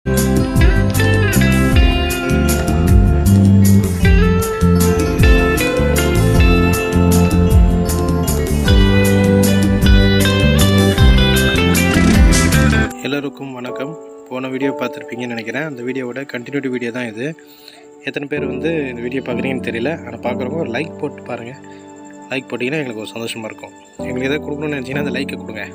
எல்லோருக்கும் வணக்கம். போன வீடியோ பார்த்துருப்பீங்கன்னு நினைக்கிறேன். அந்த வீடியோவோட கண்டினியூட்டி வீடியோ தான் இது. எத்தனை பேர் வந்து இந்த வீடியோ பார்க்குறீங்கன்னு தெரியல. ஆனால் பார்க்குறவங்க ஒரு லைக் போட்டு பாருங்கள். லைக் போட்டிங்கன்னா எங்களுக்கு ஒரு சந்தோஷமாக இருக்கும். எங்களுக்கு எதாவது கொடுக்கணும்னு நினச்சிங்கன்னா அந்த லைக்கை கொடுங்க.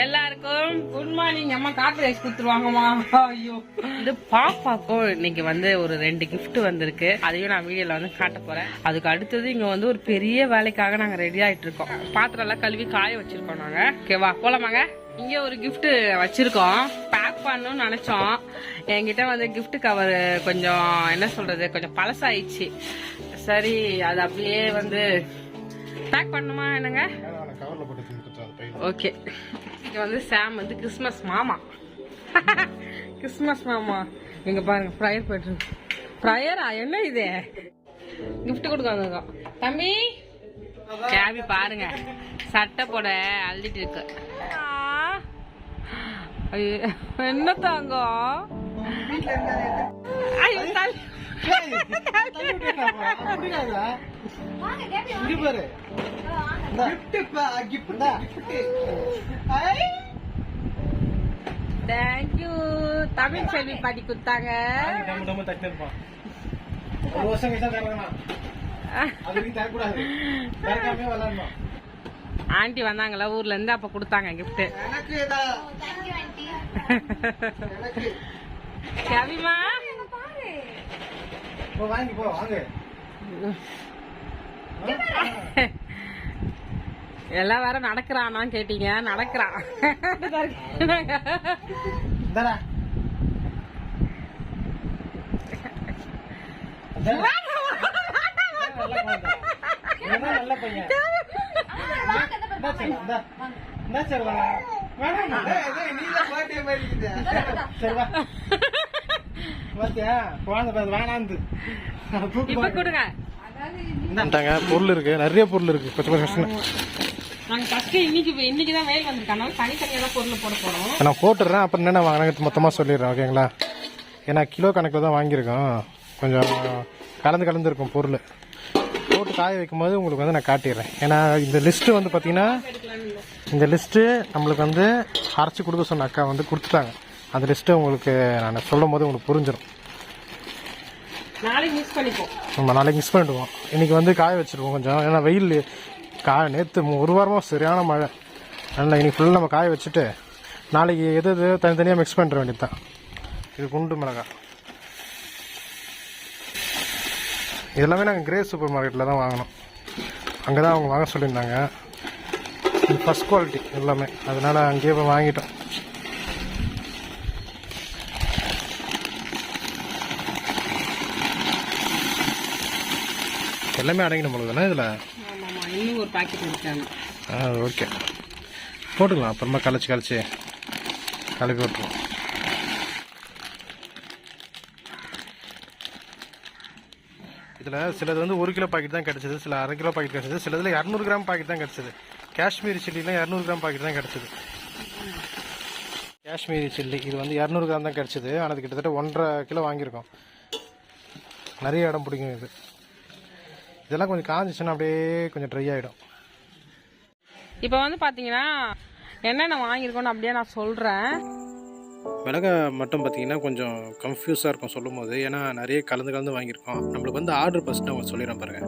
எல்லாருக்கும் குட் மார்னிங். அம்மா காட்டு ரைஸ் கொடுத்துருவாங்கம்மா. ஐயோ, இது பாப்பாக்கும் இன்னைக்கு வந்து ஒரு 2 கிஃப்ட் வந்திருக்கு. அதையும் நான் வீடியோல வந்து காட்ட போறேன். அதுக்கு அடுத்தது இங்க வந்து ஒரு பெரிய வேலைக்காக நாங்க ரெடி ஆயிட்டு இருக்கோம். பாத்திரம் எல்லாம் கழுவி காய வச்சிருக்கோம் நாங்க. ஓகேவா, போலாமாங்க? இங்க ஒரு கிஃப்ட் வச்சிருக்கோம், பேக் பண்ணணும்னு நினைச்சோம். என்கிட்ட வந்து கிஃப்ட் கவர் கொஞ்சம் என்ன சொல்றது, கொஞ்சம் பழசாயிடுச்சு. சரி, அது அப்படியே வந்து பேக் பண்ணுமா என்னங்க? ஓகே. இங்க வந்து சாம் வந்து கிறிஸ்மஸ் மாமா. கிறிஸ்மஸ் மாமா இங்க பாருங்க, ப்ரயர் போயிட்டு இருக்கு. ப்ரயரா? என்ன இது? கிஃப்ட் கொடுக்க வந்திருக்கோம். தம்பி கேபி பாருங்க, சட்டை போட அழுதிட்டு இருக்கு. என்ன தாங்கம்? தேங்க்யூ. தமிழ் செல்வி பாட்டி கொடுத்தாங்க. ஆண்டி வந்தாங்களா ஊர்ல இருந்து, அப்ப கொடுத்தாங்க கிஃப்ட். கவிமா எல்லாம் வேற நடக்கிறானா கேட்டீங்க? நடக்கிறான். நல்ல பையன். பொருள் இருக்கு, நிறைய பொருள் இருக்கு. நான் போட்டுறேன், அப்புறம் என்ன வாங்கினாங்க மொத்தமா சொல்லிடுறேன். ஓகேங்களா? ஏன்னா கிலோ கணக்கில் தான் வாங்கியிருக்கோம். கொஞ்சம் கலந்து இருக்கும் பொருள். போட்டு காய வைக்கும் போது உங்களுக்கு வந்து நான் காட்டிடுறேன். ஏன்னா இந்த லிஸ்ட்டு வந்து பார்த்தீங்கன்னா, இந்த லிஸ்ட்டு நம்மளுக்கு வந்து அரைச்சி கொடுக்க சொன்ன அக்கா வந்து கொடுத்துட்டாங்க. அந்த லிஸ்ட்டு உங்களுக்கு நான் சொல்லும் போது உங்களுக்கு புரிஞ்சிடும். நாளைக்கு மிஸ் பண்ணிப்போம். நம்ம நாளைக்கு மிஸ் பண்ணிடுவோம். இன்றைக்கி வந்து காய வச்சுருவோம் கொஞ்சம். ஏன்னா வெயில் நேற்று 1 வாரமாக சரியான மழை. அதனால் இன்றைக்கி ஃபுல்லாக நம்ம காய வச்சுட்டு நாளைக்கு எது தனித்தனியாக மிக்ஸ் பண்ணுற வேண்டியது தான். இது குண்டு மிளகாய். இதெல்லாமே நாங்கள் கிரே சூப்பர் மார்க்கெட்டில் தான் வாங்கினோம். அங்கே தான் அவங்க வாங்க சொல்லியிருந்தாங்க. இது ஃபஸ்ட் குவாலிட்டி எல்லாமே, அதனால் அங்கேயே போய் வாங்கிட்டோம். எல்லாமே அடங்கின மிளகு தானே இதில்? இன்னும் ஒரு பாக்கெட் இருக்காங்க. ஓகே, போட்டுக்கலாம். அப்புறமா கலச்சி கலப்பி விட்டுருவோம். இதில் சிலது வந்து 1 கிலோ பாக்கெட் தான் கிடச்சிது, சில 1/2 கிலோ பாக்கெட் கிடச்சிது, சில இதில் 200 கிராம் பாக்கெட் தான் கிடச்சிது. காஷ்மீரி சில்லிலாம் 200 கிராம் பாக்கெட் தான் கிடச்சிது. காஷ்மீரி சில்லி இது வந்து 200 கிராம் தான் கிடச்சிது. ஆனால் அது கிட்டத்தட்ட 1.5 கிலோ வாங்கியிருக்கோம். நிறைய இடம் பிடிக்கும் இது. இதெல்லாம் கொஞ்சம் காஞ்சிச்சுன்னா அப்படியே கொஞ்சம் ட்ரை ஆகிடும். இப்போ வந்து பார்த்தீங்கன்னா என்னென்ன வாங்கியிருக்கோன்னு அப்படியே நான் சொல்கிறேன். மிளகாய் மட்டும் பார்த்தீங்கன்னா கொஞ்சம் கன்ஃபியூஸாக இருக்கும் சொல்லும் போது. ஏன்னா நிறைய கலந்து வாங்கியிருக்கோம். நம்மளுக்கு வந்து ஆர்டர் ஃபஸ்ட்டு அவங்க சொல்லிடுறேன் பாருங்கள்.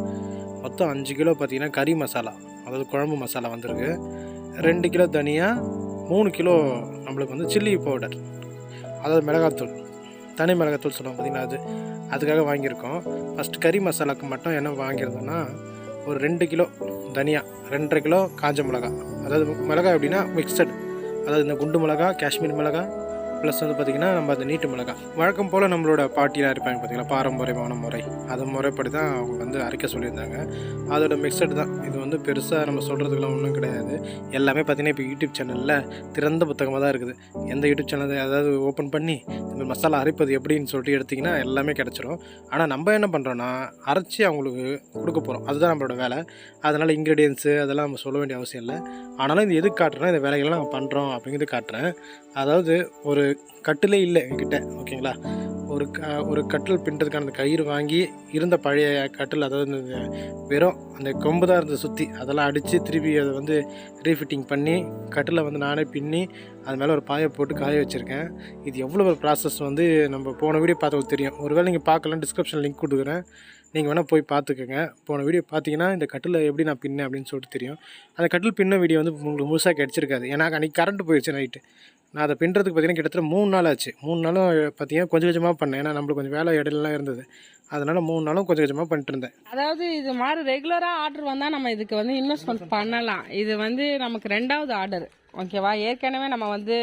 மொத்தம் 5 கிலோ பார்த்தீங்கன்னா கறி மசாலா, அதாவது குழம்பு மசாலா வந்திருக்கு. 2 கிலோ தனியா, 3 கிலோ நம்மளுக்கு வந்து சில்லி பவுடர், அதாவது மிளகாத்தூள், தனி மிளகாத்தூள் சொல்லுவோம் பார்த்தீங்கன்னா, அதுக்காக வாங்கியிருக்கோம். ஃபஸ்ட்டு கறி மசாலாவுக்கு மட்டும் என்ன வாங்கியிருந்தோன்னா, ஒரு 2 கிலோ தனியா, 2.5 கிலோ காஞ்ச மிளகாய். அதாவது மிளகாய் எப்படின்னா மிக்சட், அதாவது இந்த குண்டு மிளகாய், காஷ்மீர் மிளகாய் ப்ளஸ் வந்து பார்த்திங்கன்னா நம்ம அந்த நீட்டு மிளகாய். வழக்கம் போல் நம்மளோட பாட்டியாக இருப்பாங்க பார்த்திங்களா, பாரம்பரியமான முறை, அது முறைப்படி தான் அவங்க வந்து அரைக்க சொல்லியிருந்தாங்க. அதோட மிக்சட் தான் இது. வந்து பெருசாக நம்ம சொல்கிறதுக்குலாம் ஒன்றும் கிடையாது. எல்லாமே பார்த்திங்கன்னா இப்போ யூடியூப் சேனலில் திறந்த புத்தகமாக தான் இருக்குது. எந்த யூடியூப் சேனல் அதாவது ஓப்பன் பண்ணி இந்த மசாலா அரைப்பது எப்படின்னு சொல்லிட்டு எடுத்திங்கன்னா எல்லாமே கிடச்சிரும். ஆனால் நம்ம என்ன பண்ணுறோன்னா, அரைச்சி அவங்களுக்கு கொடுக்க போகிறோம். அதுதான் நம்மளோட வேலை. அதனால் இன்க்ரீடியன்ஸு அதெல்லாம் நம்ம சொல்ல வேண்டிய அவசியம் இல்லை. ஆனாலும் இது எதுக்கு காட்டுறோன்னா, இந்த வேலைகள்லாம் நாங்கள் பண்ணுறோம் அப்படிங்கிறது காட்டுறேன். அதாவது ஒரு கட்டிலே இல்லை என்கிட்ட. ஓகேங்களா, ஒரு கட்டில் பின்னுறதுக்கான அந்த கயிறு வாங்கி இருந்த பழைய கட்டில், அதாவது இந்த வெறும் அந்த கொம்பு தான் இருந்தது சுற்றி, அதெல்லாம் அடித்து திருப்பி அதை வந்து ரீஃபிட்டிங் பண்ணி கட்டிலை வந்து நானே பின்னி அது மேலே ஒரு பாயை போட்டு காய வச்சுருக்கேன். இது எவ்வளோ ஒரு ப்ராசஸ் வந்து நம்ம போன வீடியோ பார்த்தவங்களுக்கு தெரியும். ஒருவேளை நீங்கள் பார்க்கலாம், டிஸ்கிரிப்ஷன் லிங்க் கொடுக்குறேன், நீங்கள் வேணால் போய் பார்த்துக்கோங்க. போன வீடியோ பார்த்தீங்கன்னா இந்த கட்டில் எப்படி நான் பின்னேன் அப்படின்னு சொல்லிட்டு தெரியும். அந்த கட்டில் பின்ன வீடியோ வந்து உங்களுக்கு முழுசாக கிடச்சிருக்காது. ஏன்னா அன்றைக்கி கரண்ட் போயிடுச்சு நைட்டு. நான் அதை பின்னுறதுக்கு பார்த்தீங்கன்னா கிட்டத்தட்ட 3 நாள் ஆச்சு. 3 நாளும் பார்த்தீங்கன்னா கொஞ்சம் கொஞ்சமாக பண்ணேன். ஏன்னா நம்மளுக்கு கொஞ்சம் வேலை இடையிலலாம் இருந்தது. அதனால் 3 நாளும் கொஞ்சம் கொஞ்சமாக பண்ணிட்டு இருந்தேன். அதாவது இது மாதிரி ரெகுலராக ஆர்டர் வந்தால் நம்ம இதுக்கு வந்து இன்வெஸ்ட்மெண்ட் பண்ணலாம். இது வந்து நமக்கு 2வது ஆர்டர். ஓகேவா, ஏற்கனவே நம்ம வந்து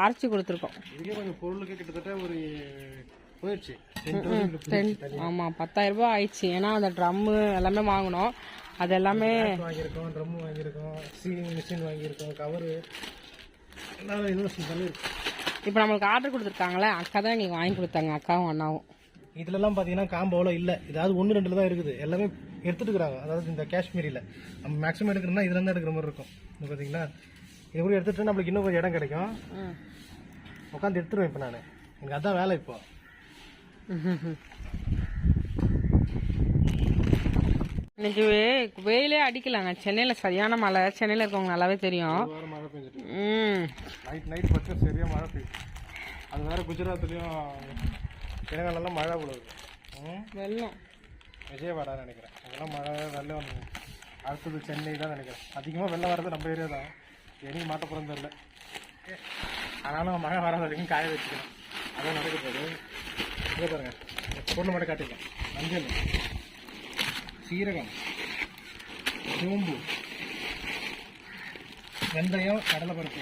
அரைச்சி கொடுத்துருக்கோம். இதுக்கே கொஞ்சம் பொருளுக்கு கிட்டத்தட்ட ஒரு போயிடுச்சு. ஆமாம், 10,000 ரூபாய் ஆயிடுச்சு. ஏன்னா அந்த ட்ரம்மு எல்லாமே வாங்கினோம். அது எல்லாமே வாங்கியிருக்கோம், ட்ரம்மு வாங்கியிருக்கோம், சீலிங் மிஷின் வாங்கியிருக்கோம், கவரு எல்லாம் இன்வெஸ்ட்மெண்ட் பண்ணியிருக்கோம். இப்போ நம்மளுக்கு ஆர்டர் கொடுத்துருக்காங்களே, அக்கா தான் எங்களுக்கு வாங்கி கொடுத்தாங்க, அக்காவும் அண்ணாவும். இதுலலாம் பார்த்தீங்கன்னா காம்போவில் இல்லை, ஏதாவது 1-2 தான் இருக்குது. எல்லாமே எடுத்துகிட்டு இருக்கிறாங்க. அதாவது இந்த காஷ்மீரியில் நம்ம மேக்ஸிமம் எடுக்கிறோம்னா இதில் தான் எடுக்கிற மாதிரி இருக்கும். இது பார்த்தீங்களா, இது கூட எடுத்துகிட்டு நம்மளுக்கு இன்னும் கொஞ்சம் இடம் கிடைக்கும். உட்காந்து எடுத்துருவேன் இப்போ நான். எனக்கு அதான் வேலை இப்போ. இன்னைக்கு வெயிலே அடிக்கலாங்க. சென்னையில் சரியான மழை. சென்னையில் இருக்கவங்க நல்லாவே தெரியும். மழை பெஞ்சிட்டு நைட் மட்டும் சரியாக மழை பெய்யுது. அது வேறு குஜராத்லேயும் தெலுங்கானாலாம் மழை விழுது. வெள்ளம் விஜயவாடா நினைக்கிறேன். அதெல்லாம் மழை வெள்ளம். அடுத்தது சென்னை தான் நினைக்கிறேன். அதிகமாக வெள்ளம் வர்றது நம்ம ஏரியா தான். எங்கேயும் மாட்ட போகிறது இல்லை. ஆனாலும் மழை வராத வரைக்கும் காய வச்சுக்கணும். அதான் நடக்குது. இங்கே பாருங்கள், பொருள் மட்டும் காட்டிக்கலாம். மஞ்சள், சீரகம், சோம்பு, வெந்தயம், கடலைப்பருப்பு,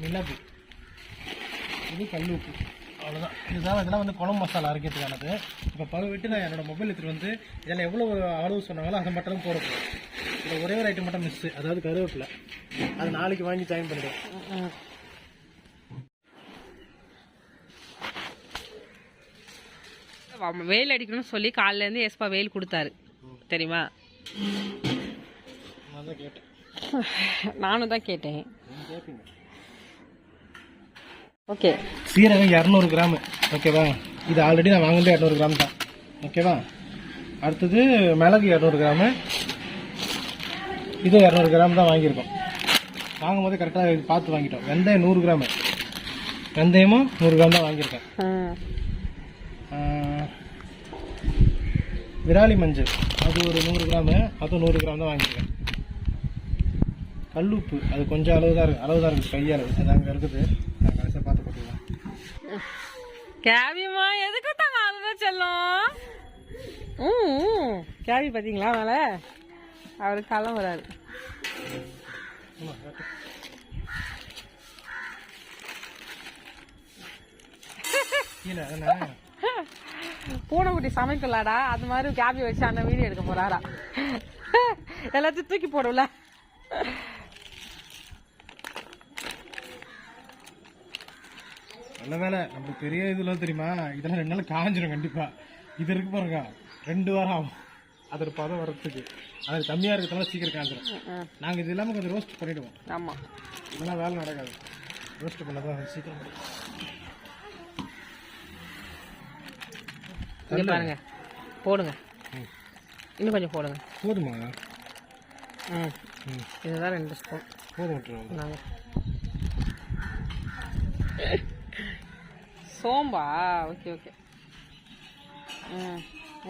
மிளகு, இது கல்லுப்பு. அவ்வளோதான். இதுதான் இதெல்லாம் வந்து குழம்பு மசாலா அரைக்கிறதுக்கானது. இப்போ பழுவிட்டு நான் என்னோடய மொபைல் எடுத்துகிட்டு வந்து இதில் எவ்வளோ அளவு சொன்னாங்களோ அதை மட்டும் போட போகிறேன். இதில் ஒரே ஒரு ஐட்டம் மட்டும் மிஸ்ஸு, அதாவது கருவேப்பிலை. அது நாளைக்கு வாங்கி ஜாயின் பண்ணிடுவேன். வெயில் அடிக்கணும்னு சொல்லி காலையிலேருந்து எஸ்பா வெயில் கொடுத்தாரு தெரியுமா. நானும் தான் கேட்டேன். ஓகே, சீரகம் 200 கிராம். ஓகேவா, இது ஆல்ரெடி நான் வாங்கினது 200 கிராம் தான். ஓகேவா, அடுத்தது மிளகு 200 கிராமு. இது 200 கிராம் தான் வாங்கியிருக்கோம். வாங்கும்போது கரெக்டாக இது பார்த்து வாங்கிட்டோம். வெந்தயம் 100 கிராமு. வெந்தயமும் 100 கிராம் தான் வாங்கியிருக்கேன். விராலி மஞ்சள் அது ஒரு 100 கிராமு. அதுவும் 100 கிராம் தான் வாங்கியிருக்கேன். கல்லுப்பு அது கொஞ்சம் அளவு தான் இருக்குது, கையளவு. அது அங்கே இருக்குது. நான் கடைசியாக பார்த்து போட்டுக்கலாம். கேவியம்மா எதுக்கு தாங்க அதுதான் செல்லும். கேவி பார்த்தீங்களா மேலே அவருக்கு காலம் வராது. பூனைக்குட்டி சமைக்கலாடா, அது மாதிரி கேபி வச்சு அந்த வீடியோ எடுக்க போறாரா. எல்லாத்தையும் தூக்கி போடும்ல. நல்ல வேலை நம்மளுக்கு பெரிய இதெல்லாம் தெரியுமா. இதெல்லாம் 2 நாள் காஞ்சிடும் கண்டிப்பா. இது இருக்கு பாருங்க, 2 வாரம் ஆகும் அதோட பதம் வர்றதுக்கு. அது கம்மியா இருக்கிறதுனால சீக்கிரம் காஞ்சிடும். நாங்க இது இல்லாம கொஞ்சம் ரோஸ்ட் பண்ணிடுவோம். ஆமா, இதெல்லாம் வேலை நடக்காது. ரோஸ்ட் பண்ணதான் சீக்கிரம். இங்க பாருங்க, போடுங்க, இன்னும் கொஞ்சம் போடுங்க. போதுமா? இதுதான் 2 ஸ்பூன் போதும். நாங்க சோம்பா. Okay okay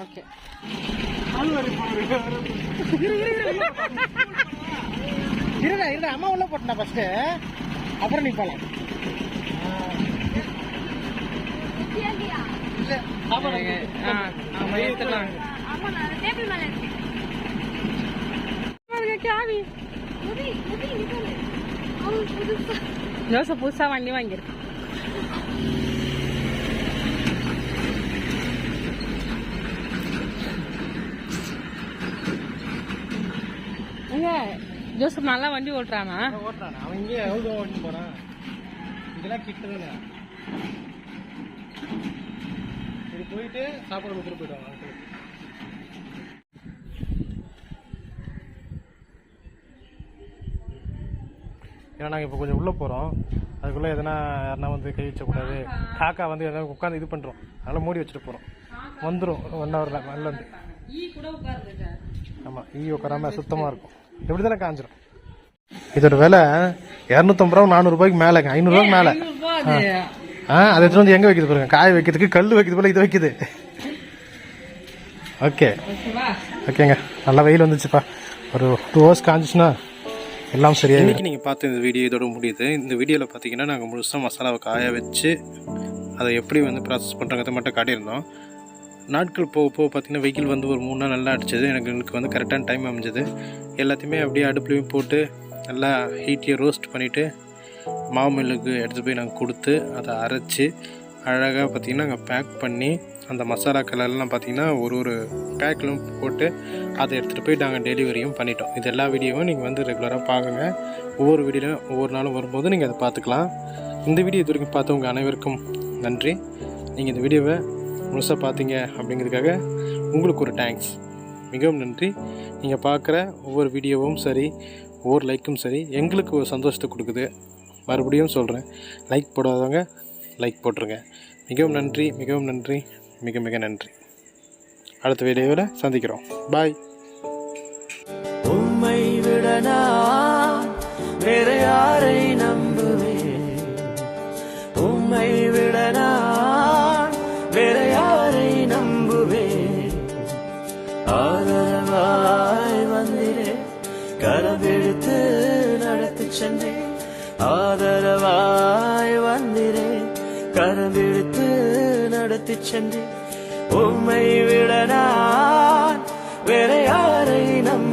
okay. இருடா அம்மா உள்ள போட்டா ஃபர்ஸ்ட், அப்புறம் நீ போலாம். ஜோசப் புதுசா வண்டி வாங்கியிருக்கான். ஜோசப் நல்லா வண்டி ஓட்டுறானா? அவன் இங்கே எவ்வளோ ஓட்டி போறான். இதெல்லாம் கிட்டதானே. இது போயிட்டு சாப்பாடு கொடுத்துட்டு போயிடுவாங்க. ஏன்னா நாங்கள் இப்போ கொஞ்சம் உள்ளே போகிறோம், அதுக்குள்ளே எதனா யாருனா வந்து கை வச்சக்கூடாது, காக்கா வந்து எதனா உட்காந்து இது பண்ணுறோம், அதனால் மூடி வச்சுட்டு போகிறோம். வந்துடும் 1 ஹவரில் வெளில வந்து. ஆமாம், ஈ உட்காராமல் சுத்தமாக இருக்கும். எப்படி தானே காஞ்சிரும். இதோட விலை 250 ரூபா 400 ரூபாய்க்கு மேலேங்க, 500 ரூபாய்க்கு மேலே. அதை எடுத்துட்டு வந்து எங்கே வைக்கிது பாருங்க, காய வைக்கிறதுக்கு கல் வைக்கிது போல இது வைக்கிது. ஓகே ஓகேங்க, நல்லா வெயில் வந்துச்சுப்பா. ஒரு 2 ஹவர்ஸ் காஞ்சிச்சுன்னா எல்லாம் சரியாக. இன்றைக்கி நீங்கள் பார்த்த இந்த வீடியோ இதோட முடியுது. இந்த வீடியோவில் பார்த்தீங்கன்னா நாங்கள் முழுசாக மசாலாவை காய வச்சு அதை எப்படி வந்து ப்ராசஸ் பண்ணுறதை மட்டும் காட்டியிருந்தோம். நாட்கள் போக போக பார்த்திங்கன்னா வெயில் வந்து ஒரு 3 நாள் நல்லா அடிச்சது. எனக்கு வந்து கரெக்டான டைம் அமைஞ்சது. எல்லாத்தையுமே அப்படியே அடுப்புலையும் போட்டு நல்லா ஹீட்டியை ரோஸ்ட் பண்ணிவிட்டு மாவு மில்லுக்கு எடுத்துகிட்டு போய் நாங்கள் கொடுத்து அதை அரைச்சி அழகாக பார்த்திங்கன்னா நாங்கள் பேக் பண்ணி அந்த மசாலா கலர்லாம் பார்த்திங்கன்னா ஒரு பேக்கிலும் போட்டு அதை எடுத்துகிட்டு போய் நாங்கள் டெலிவரியும் பண்ணிட்டோம். இது எல்லா வீடியோவும் நீங்கள் வந்து ரெகுலராக பார்க்குங்க. ஒவ்வொரு வீடியோவும் ஒவ்வொரு நாளும் வரும்போது நீங்கள் அதை பார்த்துக்கலாம். இந்த வீடியோ இது வரைக்கும் பார்த்தவங்க அனைவருக்கும் நன்றி. நீங்கள் இந்த வீடியோவை முழுசாக பார்த்தீங்க அப்படிங்கிறதுக்காக உங்களுக்கு ஒரு தேங்க்ஸ், மிகவும் நன்றி. நீங்கள் பார்க்குற ஒவ்வொரு வீடியோவும் சரி, ஒவ்வொரு லைக்கும் சரி, எங்களுக்கு ஒரு சந்தோஷத்தை கொடுக்குது. மறுபடியும் சொல்கிறேன், லைக் போடாதவங்க லைக் போட்டுருங்க. மிகவும் நன்றி, மிகவும் நன்றி, மிக மிக நன்றி. அடுத்த வீடியோவில் சந்திக்கிறோம். பாய். உம்மை விட நான் வேற யாரை நம்புவேன்? உம்மை விட நான் வேற யாரை நம்புவேன்? ஆதரவாய் வந்திரே, கரவெடுத்து நடத்தி சென்றேன். ஆதரவாய் வந்திரே, கரவெடுத்து நடத்தி சென்றேன். உம்மை விட நான் வேற யாரை நம்ப